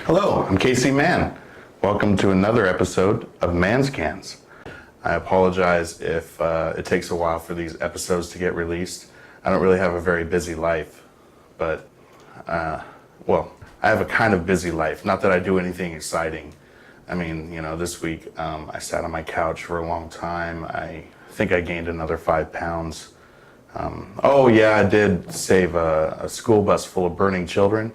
Hello, I'm Casey Mann. Welcome to another episode of Mann's Cans. I apologize if it takes a while for these episodes to get released. I don't really have a very busy life, but, well, I have a kind of busy life. Not that I do anything exciting. I mean, you know, this week I sat on my couch for a long time. I think I gained another 5 pounds. Oh yeah, I did save a school bus full of burning children,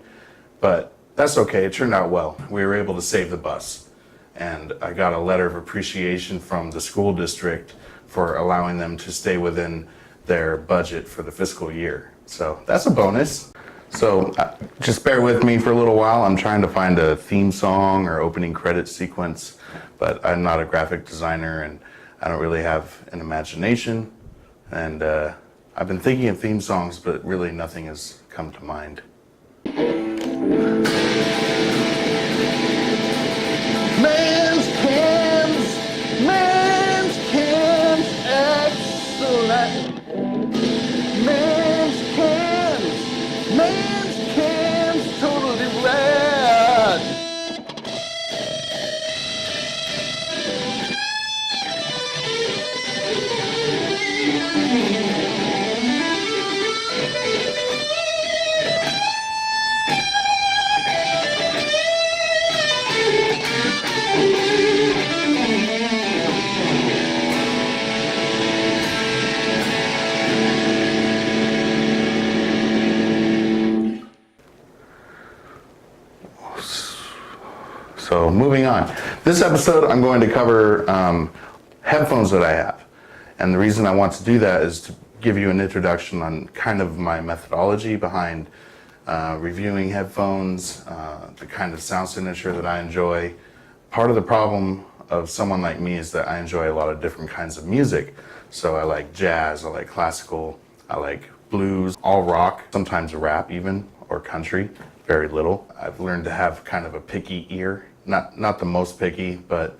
but that's okay, it turned out well. We were able to save the bus. And I got a letter of appreciation from the school district for allowing them to stay within their budget for the fiscal year. So that's a bonus. So just bear with me for a little while. I'm trying to find a theme song or opening credit sequence, but I'm not a graphic designer and I don't really have an imagination. And I've been thinking of theme songs, but really nothing has come to mind. Mann's Cans, excellent. Mann's Cans, totally rad. So moving on. This episode I'm going to cover headphones that I have. And the reason I want to do that is to give you an introduction on kind of my methodology behind reviewing headphones, the kind of sound signature that I enjoy. Part of the problem of someone like me is that I enjoy a lot of different kinds of music. So I like jazz, I like classical, I like blues, all rock, sometimes rap even, or country, very little. I've learned to have kind of a picky ear. Not the most picky, but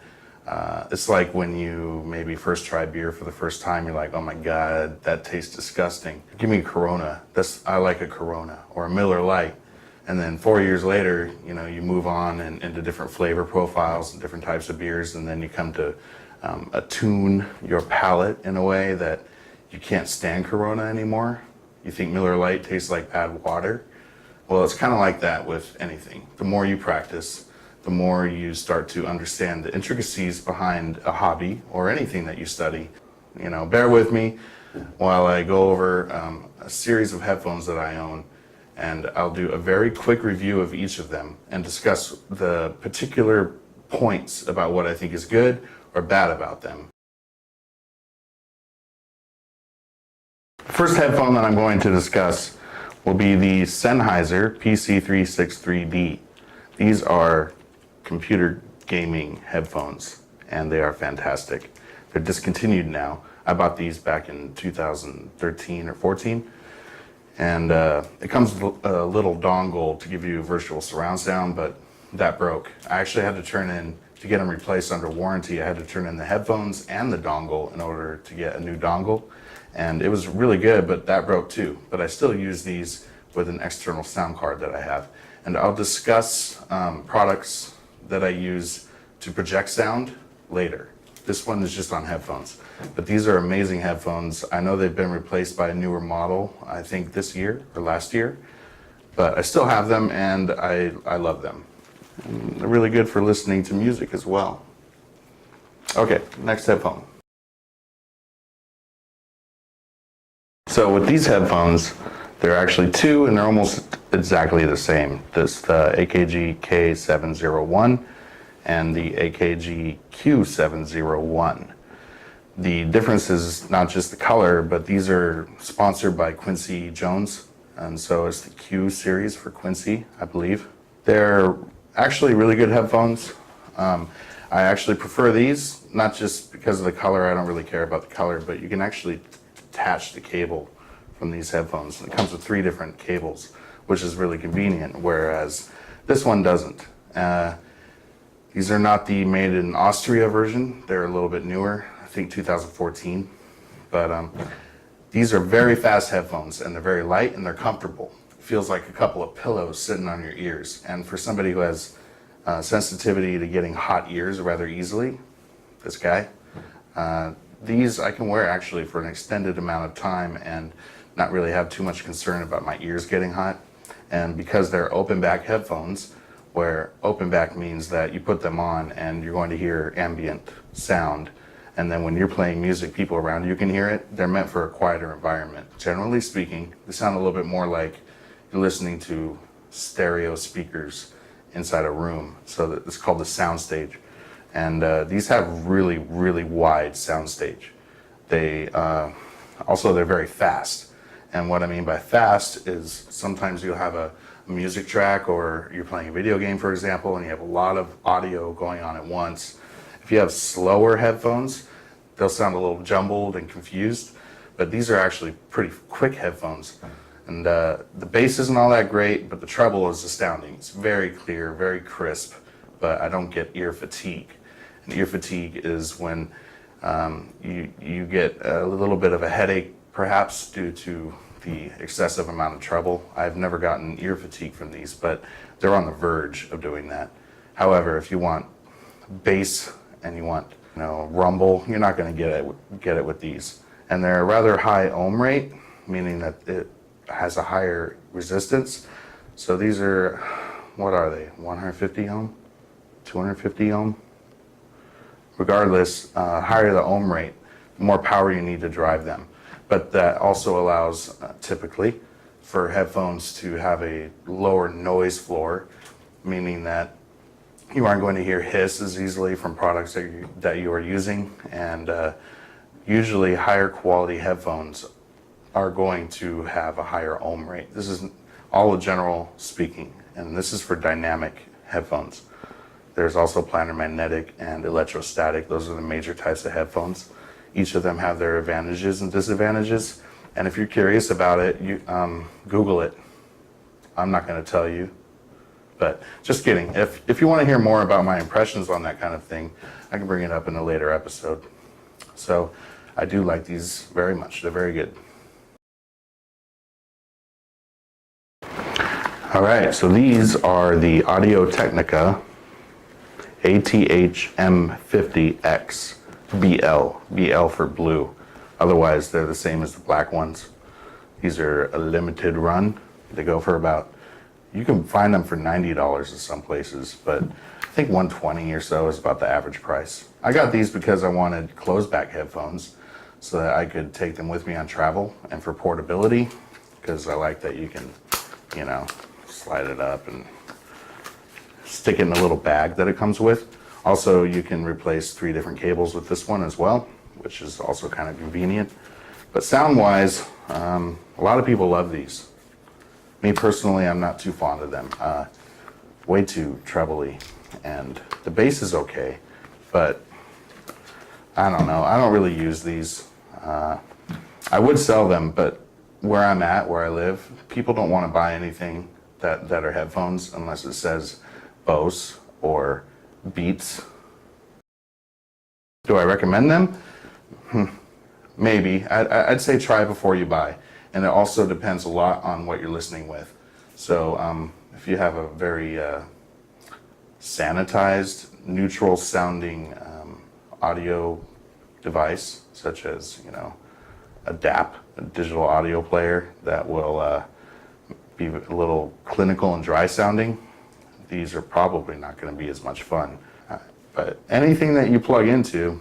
it's like when you maybe first try beer for the first time, you're like, oh my God, that tastes disgusting. Give me a Corona. I like a Corona or a Miller Lite. And then 4 years later, you know, you move on and into different flavor profiles and different types of beers, and then you come to attune your palate in a way that you can't stand Corona anymore. You think Miller Lite tastes like bad water. Well, it's kind of like that with anything. The more you practice, the more you start to understand the intricacies behind a hobby or anything that you study. You know, bear with me while I go over a series of headphones that I own, and I'll do a very quick review of each of them and discuss the particular points about what I think is good or bad about them. The first headphone that I'm going to discuss will be the Sennheiser PC363D. These are computer gaming headphones, and they are fantastic. They're discontinued now. I bought these back in 2013 or 14, and it comes with a little dongle to give you virtual surround sound, but that broke. I actually had to to get them replaced under warranty, I had to turn in the headphones and the dongle in order to get a new dongle, and it was really good, but that broke too. But I still use these with an external sound card that I have, and I'll discuss products that I use to project sound later. This one is just on headphones, but these are amazing headphones. I know they've been replaced by a newer model, I think this year or last year, but I still have them and I love them. And they're really good for listening to music as well. Okay, next headphone. So with these headphones, there are actually two, and they're almost exactly the same. This the AKG K701 and the AKG Q701. The difference is not just the color, but these are sponsored by Quincy Jones, and so it's the Q series for Quincy, I believe. They're actually really good headphones. I actually prefer these, not just because of the color. I don't really care about the color, but you can actually attach the cable from these headphones. It comes with 3 different cables, which is really convenient, whereas this one doesn't. These are not the made in Austria version. They're a little bit newer, I think 2014. But these are very fast headphones, and they're very light and they're comfortable. It feels like a couple of pillows sitting on your ears. And for somebody who has sensitivity to getting hot ears rather easily. This guy. These I can wear actually for an extended amount of time and not really have too much concern about my ears getting hot. And because they're open back headphones, where open back means that you put them on and you're going to hear ambient sound, and then when you're playing music, people around you can hear it. They're meant for a quieter environment. Generally speaking, they sound a little bit more like you're listening to stereo speakers inside a room. So it's called the soundstage. And these have really, really wide soundstage. They also, they're very fast. And what I mean by fast is sometimes you'll have a music track, or you're playing a video game, for example, and you have a lot of audio going on at once. If you have slower headphones, they'll sound a little jumbled and confused, but these are actually pretty quick headphones. And the bass isn't all that great, but the treble is astounding. It's very clear, very crisp, but I don't get ear fatigue. And ear fatigue is when you get a little bit of a headache, perhaps due to the excessive amount of treble. I've never gotten ear fatigue from these, but they're on the verge of doing that. However, if you want bass and you want, rumble, you're not going to get it with these. And they're a rather high ohm rate, meaning that it has a higher resistance. So these are, what are they? 150 ohm, 250 ohm. Regardless, higher the ohm rate, the more power you need to drive them. But that also allows, typically, for headphones to have a lower noise floor, meaning that you aren't going to hear hiss as easily from products that you are using. And usually higher quality headphones are going to have a higher ohm rate. This is all general speaking, and this is for dynamic headphones. There's also planar magnetic and electrostatic. Those are the major types of headphones. Each of them have their advantages and disadvantages. And if you're curious about it, you Google it. I'm not going to tell you, but just kidding. If you want to hear more about my impressions on that kind of thing, I can bring it up in a later episode. So I do like these very much. They're very good. All right, so these are the Audio Technica ATH-M50X BL for blue. Otherwise, they're the same as the black ones. These are a limited run. They go for about, you can find them for $90 in some places, but I think $120 or so is about the average price. I got these because I wanted closed back headphones so that I could take them with me on travel, and for portability, because I like that you can, slide it up and stick it in a little bag that it comes with. Also, you can replace 3 different cables with this one as well, which is also kind of convenient. But sound-wise, a lot of people love these. Me personally, I'm not too fond of them. Way too trebly, and the bass is okay, but I don't know. I don't really use these. I would sell them, but where I'm at, where I live, people don't want to buy anything that are headphones unless it says Bose or Beats. Do I recommend them? Maybe. I'd say try before you buy. And it also depends a lot on what you're listening with. So if you have a very sanitized, neutral sounding audio device, such as, a DAP, a digital audio player that will be a little clinical and dry sounding, these are probably not going to be as much fun. But anything that you plug into,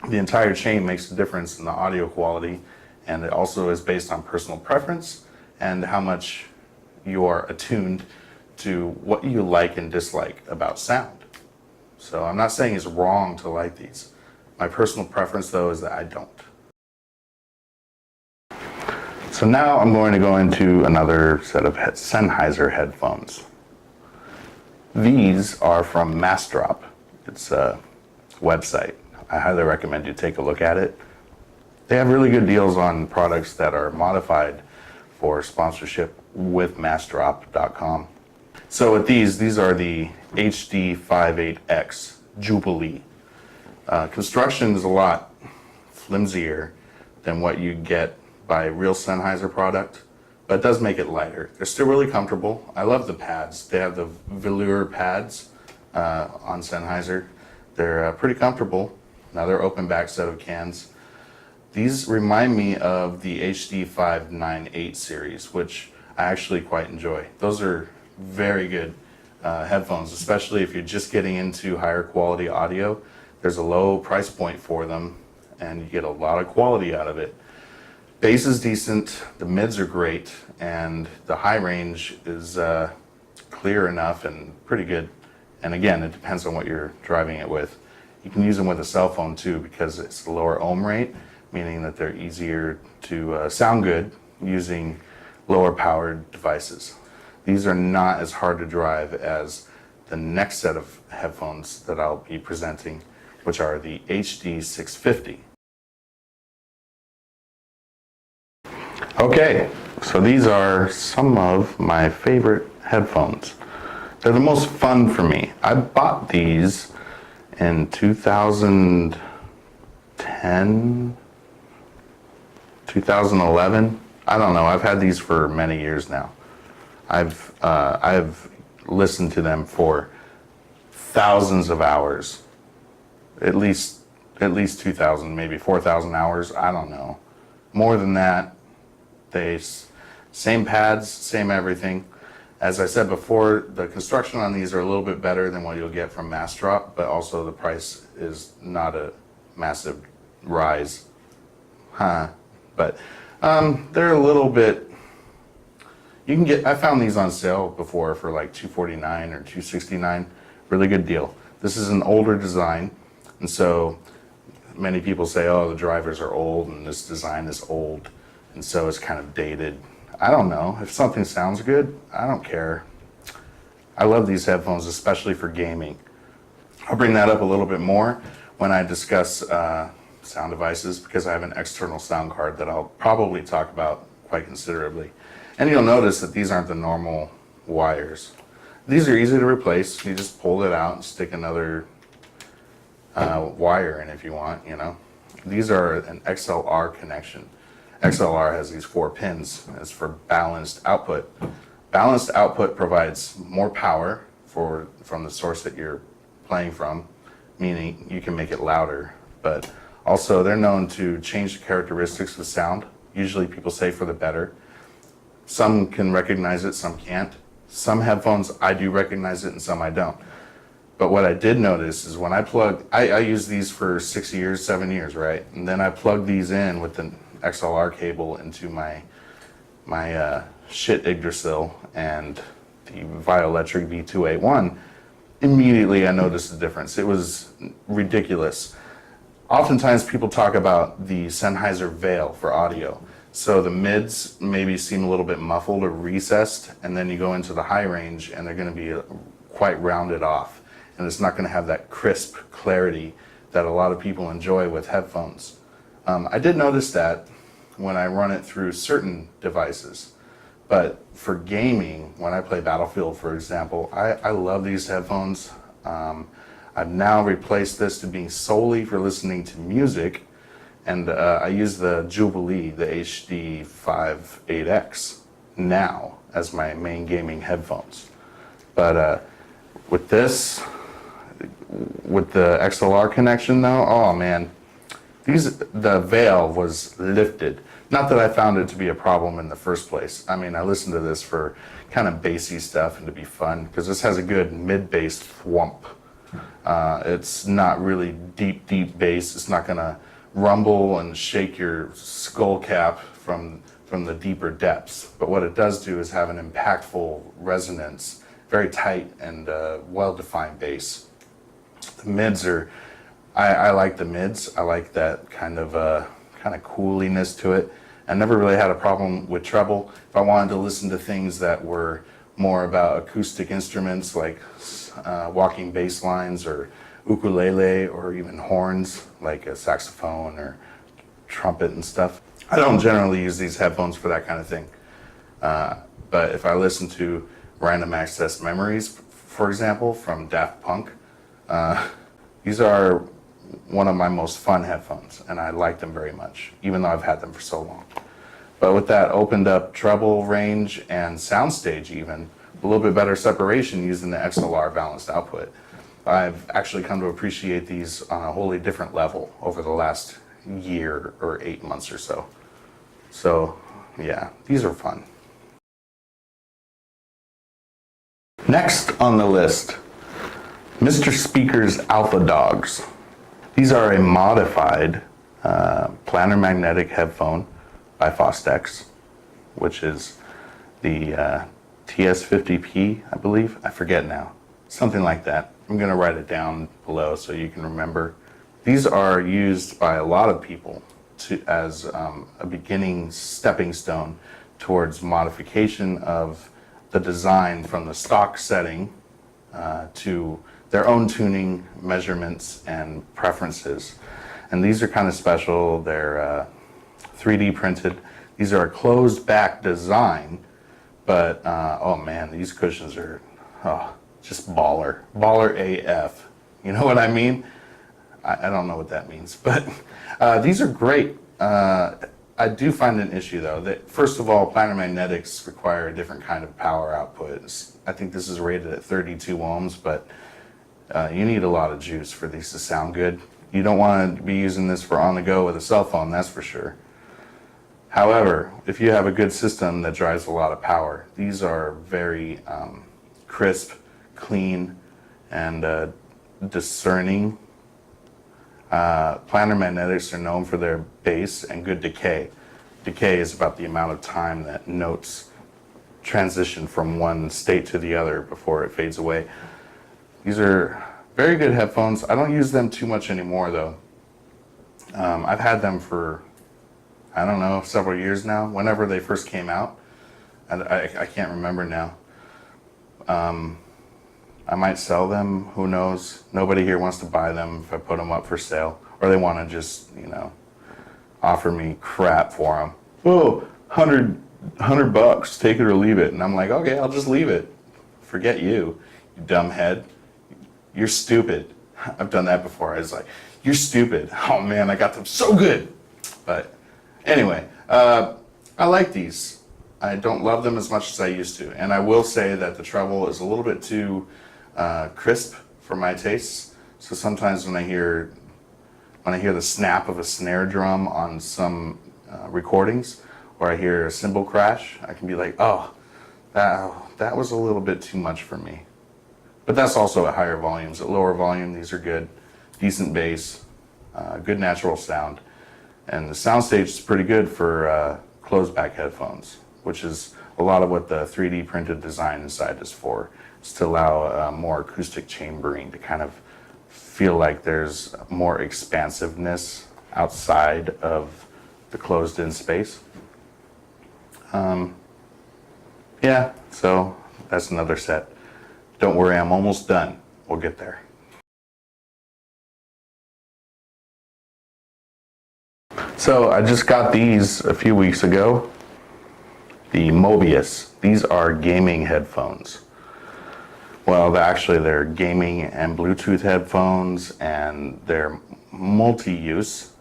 the entire chain makes a difference in the audio quality, and it also is based on personal preference and how much you are attuned to what you like and dislike about sound. So I'm not saying it's wrong to like these. My personal preference, though, is that I don't. So now I'm going to go into another set of Sennheiser headphones. These are from Massdrop. It's a website. I highly recommend you take a look at it. They have really good deals on products that are modified for sponsorship with Massdrop.com. So with these are the HD58X Jubilee. Construction is a lot flimsier than what you get by a real Sennheiser product, but it does make it lighter. They're still really comfortable. I love the pads. They have the velour pads on Sennheiser. They're pretty comfortable. Now they're open back set of cans. These remind me of the HD598 series, which I actually quite enjoy. Those are very good headphones, especially if you're just getting into higher quality audio. There's a low price point for them, and you get a lot of quality out of it. Bass is decent, the mids are great, and the high range is clear enough and pretty good. And again, it depends on what you're driving it with. You can use them with a cell phone too, because it's a lower ohm rate, meaning that they're easier to sound good using lower powered devices. These are not as hard to drive as the next set of headphones that I'll be presenting, which are the HD650. Okay, so these are some of my favorite headphones. They're the most fun for me. I bought these in 2010, 2011. I don't know. I've had these for many years now. I've listened to them for thousands of hours, at least 2,000, maybe 4,000 hours. I don't know. More than that. Same pads, same everything. As I said before, the construction on these are a little bit better than what you'll get from Massdrop, but also the price is not a massive rise. But they're a little bit, I found these on sale before for like $249 or $269. Really good deal. This is an older design, and so many people say, oh, the drivers are old and this design is old, and so it's kind of dated. I don't know. If something sounds good, I don't care. I love these headphones, especially for gaming. I'll bring that up a little bit more when I discuss sound devices, because I have an external sound card that I'll probably talk about quite considerably. And you'll notice that these aren't the normal wires. These are easy to replace. You just pull it out and stick another wire in if you want, you know. These are an XLR connection. XLR has these 4 pins. It's for balanced output. Balanced output provides more power from the source that you're playing from, meaning you can make it louder. But also they're known to change the characteristics of sound. Usually people say for the better. Some can recognize it, some can't. Some headphones I do recognize it and some I don't. But what I did notice is when I used these for 6 years, 7 years, right? And then I plugged these in with the XLR cable into my shit Yggdrasil and the Vioelectric V281. Immediately I noticed the difference. It was ridiculous. Oftentimes people talk about the Sennheiser veil for audio. So the mids maybe seem a little bit muffled or recessed, and then you go into the high range and they're going to be quite rounded off. And it's not going to have that crisp clarity that a lot of people enjoy with headphones. I did notice that when I run it through certain devices. But for gaming, when I play Battlefield, for example, I love these headphones. I've now replaced this to being solely for listening to music. And I use the Jubilee, the HD58X, now as my main gaming headphones. But with this, with the XLR connection though, oh man, the veil was lifted. Not that I found it to be a problem in the first place. I mean, I listened to this for kind of bassy stuff and to be fun, because this has a good mid-bass thwump. It's not really deep bass. It's not gonna rumble and shake your skull cap from the deeper depths. But what it does do is have an impactful resonance, very tight and well-defined bass. The mids are, I like the mids. I like that kind of cooliness to it. I never really had a problem with treble. If I wanted to listen to things that were more about acoustic instruments like walking bass lines or ukulele or even horns like a saxophone or trumpet and stuff, I don't generally use these headphones for that kind of thing. But if I listen to Random Access Memories, for example, from Daft Punk, these are one of my most fun headphones, and I like them very much, even though I've had them for so long. But with that opened up treble range and soundstage even, a little bit better separation using the XLR balanced output, I've actually come to appreciate these on a wholly different level over the last year or 8 months or so. So yeah, these are fun. Next on the list, MrSpeakers Alpha Dogs. These are a modified planar magnetic headphone by Fostex, which is the TS50P, I believe. I forget now. Something like that. I'm going to write it down below so you can remember. These are used by a lot of people as a beginning stepping stone towards modification of the design from the stock setting to their own tuning, measurements, and preferences. And these are kind of special. They're 3D printed. These are a closed back design, but oh man, these cushions are just baller AF. You know what I mean? I don't know what that means, but these are great. I do find an issue though, that first of all, planar magnetics require a different kind of power output. I think this is rated at 32 ohms, but you need a lot of juice for these to sound good. You don't want to be using this for on the go with a cell phone, that's for sure. However, if you have a good system that drives a lot of power, these are very crisp, clean, and discerning. Planar magnetics are known for their bass and good decay. Decay is about the amount of time that notes transition from one state to the other before it fades away. These are very good headphones. I don't use them too much anymore though. I've had them for, I don't know, several years now, whenever they first came out. I can't remember now. I might sell them, who knows? Nobody here wants to buy them if I put them up for sale. Or they want to just, you know, offer me crap for them. Oh, $100, take it or leave it. And I'm like, okay, I'll just leave it. Forget you, you dumb head. You're stupid. I've done that before. I was like, you're stupid. Oh man, I got them so good. But anyway, I like these. I don't love them as much as I used to. And I will say that the treble is a little bit too crisp for my tastes. So sometimes when I hear the snap of a snare drum on some recordings, or I hear a cymbal crash, I can be like, oh, that was a little bit too much for me. But that's also at higher volumes. At lower volume, these are good, decent bass, good natural sound. And the soundstage is pretty good for closed back headphones, which is a lot of what the 3D printed design inside is for. It's to allow more acoustic chambering, to kind of feel like there's more expansiveness outside of the closed-in space. Yeah, so that's another set. Don't worry, I'm almost done. We'll get there. So I just got these a few weeks ago. The Mobius. These are gaming headphones. Well, they're gaming and Bluetooth headphones, and they're multi-use.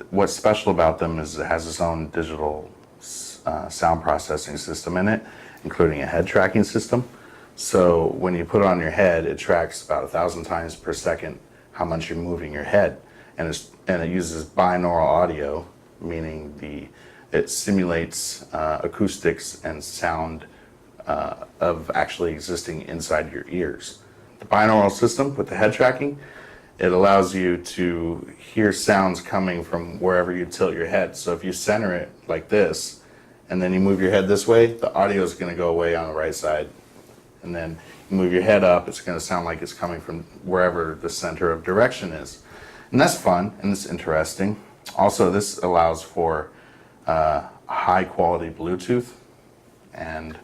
What's special about them is it has its own digital sound processing system in it, including a head tracking system. So when you put it on your head, it tracks about 1,000 times per second how much you're moving your head, and it uses binaural audio, meaning it simulates acoustics and sound of actually existing inside your ears. The binaural system with the head tracking, it allows you to hear sounds coming from wherever you tilt your head. So if you center it like this, and then you move your head this way, the audio is going to go away on the right side. And then you move your head up, it's going to sound like it's coming from wherever the center of direction is. And that's fun, and it's interesting. Also, this allows for high quality Bluetooth, and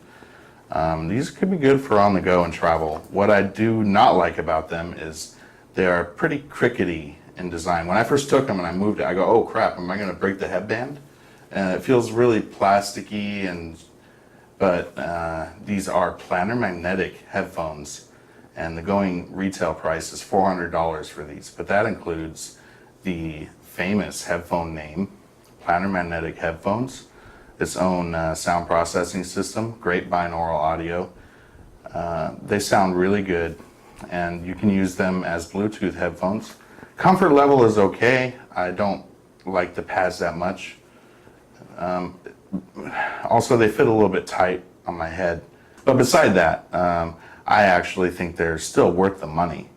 these could be good for on the go and travel. What I do not like about them is they are pretty crickety in design. When I first took them and I moved it, I go, oh crap, am I going to break the headband? And it feels really plasticky, but these are planar magnetic headphones, and the going retail price is $400 for these. But that includes the famous headphone name, planar magnetic headphones, its own sound processing system, great binaural audio. They sound really good. and you can use them as Bluetooth headphones. Comfort level is okay. I don't like the pads that much. Also, they fit a little bit tight on my head. But beside that, I actually think they're still worth the money.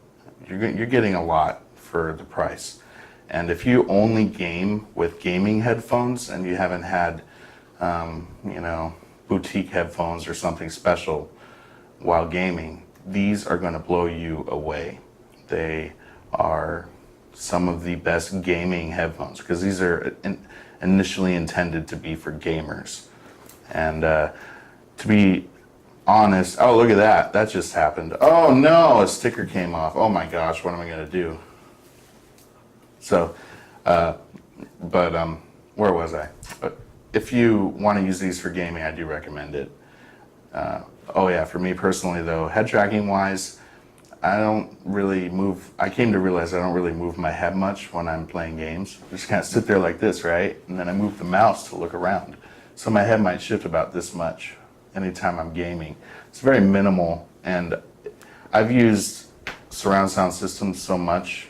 You're getting a lot for the price. And if you only game with gaming headphones and you haven't had, boutique headphones or something special while gaming, these are going to blow you away. They are some of the best gaming headphones because these are initially intended to be for gamers. And to be honest, oh, look at that. That just happened. Oh no, a sticker came off. Oh my gosh, what am I going to do? So, where was I? If you want to use these for gaming, I do recommend it. Oh yeah, for me personally though, head tracking wise, I came to realize I don't really move my head much when I'm playing games. I just kind of sit there like this, right? And then I move the mouse to look around. So my head might shift about this much anytime I'm gaming. It's very minimal, and I've used surround sound systems so much,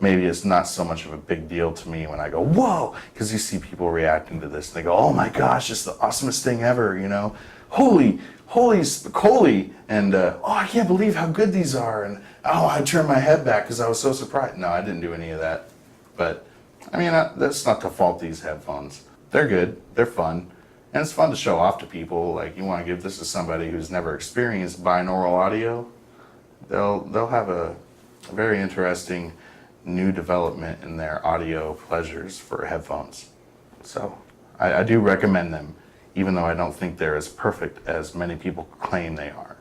maybe it's not so much of a big deal to me when I go, whoa, because you see people reacting to this. And they go, oh my gosh, it's the awesomest thing ever, holy, and oh, I can't believe how good these are. And oh, I turned my head back because I was so surprised. No, I didn't do any of that. But I mean, that's not to fault these headphones. They're good, they're fun, and it's fun to show off to people. Like, you want to give this to somebody who's never experienced binaural audio, they'll have a very interesting new development in their audio pleasures for headphones. So I do recommend them, even though I don't think they're as perfect as many people claim they are.